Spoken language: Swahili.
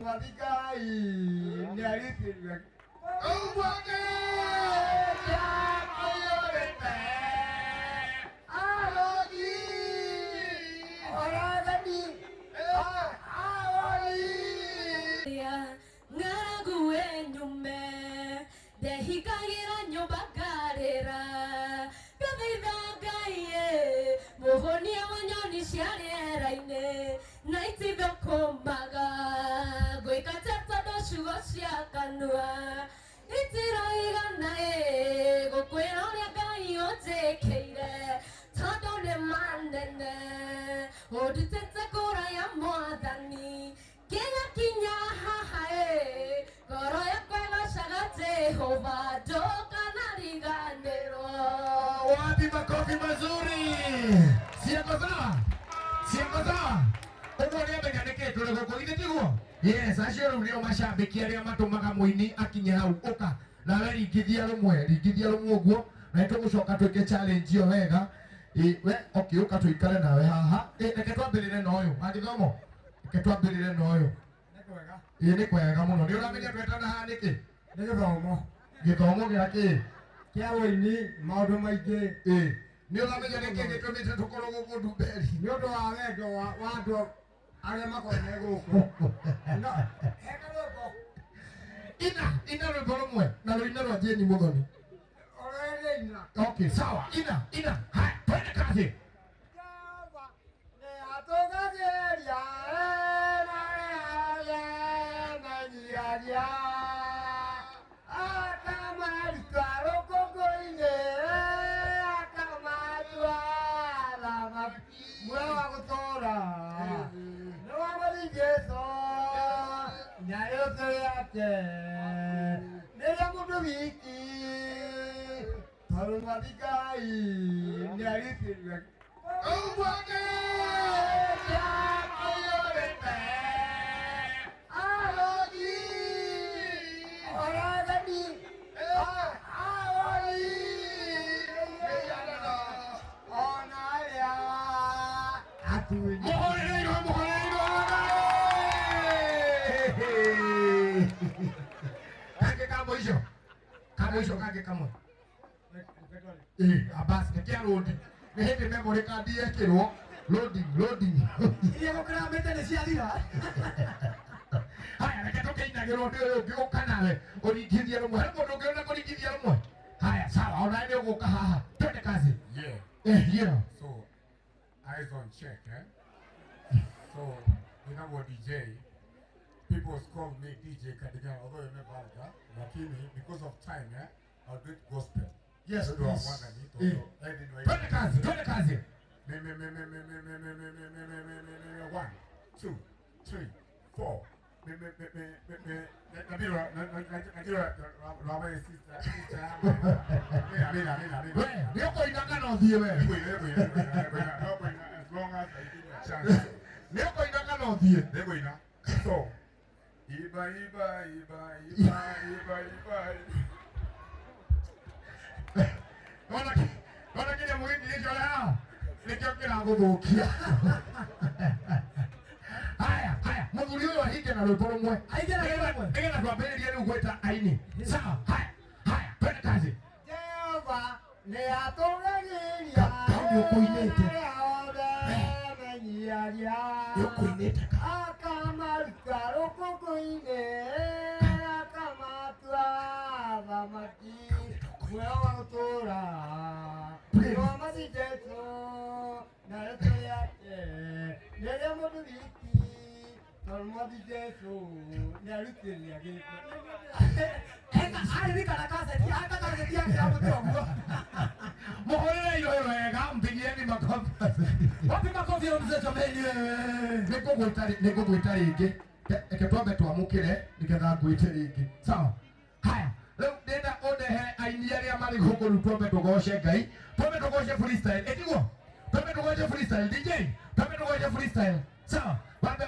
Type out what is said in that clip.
Matikai nyariti Ubwake Jakoyorete Alogi Oragadi Awali Ngarague nyume Dehikagira nyobakarera Kabidagaye Mohoni awanyoni shiareraine Naiti vyokomaga Goikatata doshugo shiakanua Itirahiga nae Gokwera gai otekeire Tadone manene Odutete kora ya moadani Kenya kinya hahae Goro ya kwela shagate Hova doka nariganero Wapi makofi mazuri. Siako sawa? Siako sawa? Ugo ni ameganike tulego kuite tiguo. Yes, acio ndio mashabiki aria matumaga muini akinya hau uka. Na we ringithia rumwe uguo. Na itugucoka twike challenge yo wega. We okay uka tuikare nawe haha. Reke twambirire na uyu. Magithomo. Reke twambirire na uyu. Nekwega Ni kwega muno. Ni uramenya twetana ha niki? Ni githomo Githomo giaki. kia wini maundu maingi Ni uramenya niki gitumite tukorwo guku Ndumberi. ni undu wa wendo wa andu aria makorene guku Ina rwimbo rumwe na rwina rwa Jeni Muthoni. Orereina Okay, sawa. Ina. Hai, twende kazi. Java ne atogageria na nyiaria akamarutwaro kokoine akamatwara muoyo wa gutura ni wa Mwathani Jesu nyayote yake niria mundu wiki tondũ Matikai nĩarutĩrire Ubwake Jakoyorete Alogi Oragadi Awali ona arĩa atunyi Muhorereirwo. Kange kamwe. Abasi nekia loading. Ni hindi memory card yekirwo. Loading. iria gũkĩramĩte nĩ ciathira Haya, reke tukiinagirwo ndi uyu ungi uka nawe uringithie rumwe. He mundu ungi una kuringithia rumwe. Haya, sawa. Ona ni uguka haha. Twende kazi. Yeah. So, eyes on check, eh? So, you know what DJ? People call me DJ Kadigan, although you never heard that. Lakini, because of time, eh? I'll do it gospel. Yes, So, please. Twende kazi. Me. 1, 2, 3, 4. We, ni ukoinanga no thie we. As long as I give you a chance. Ni ukoinanga no thie. So, iba. Ona kile mwindi hicho leo. Nikio kila guthukia. Haya, muthuri uyu ahike na rwimbo rumwe. Ahike na rwimbo rumwe. Nigena twambiririe riu gwita aini. Sawa, haya, twende kazi. Jehova nĩatũgagĩria menyiaria akamaruta rũkũngũ-inĩ akamatua thamaki muoyo wa gũtũra nĩ wa Mwathani Jesu na rĩtwa rĩake rĩrĩa mũndũ wiki tondũ Mwathani Jesu nĩarutĩrĩria gĩko aririkana kaseti yake ya mũtongo Muhorereirwo wega, mpigieni makofi. wapi makofi ya mzee Jameni wewe Nĩngũgwĩta rĩngĩ. Reke twambe twamũkĩre nĩgetha ngwĩte rĩngĩ. Sawa. Haya. Rĩu ndĩrenda ũndehe aini arĩa marĩ gũkũ rĩu twambe tũgoce Ngai. Twambe tũgoce freestyle. Ĩtiguo? Twambe tũgoce freestyle. DJ, twambe tũgoce freestyle. Sawa. Wambe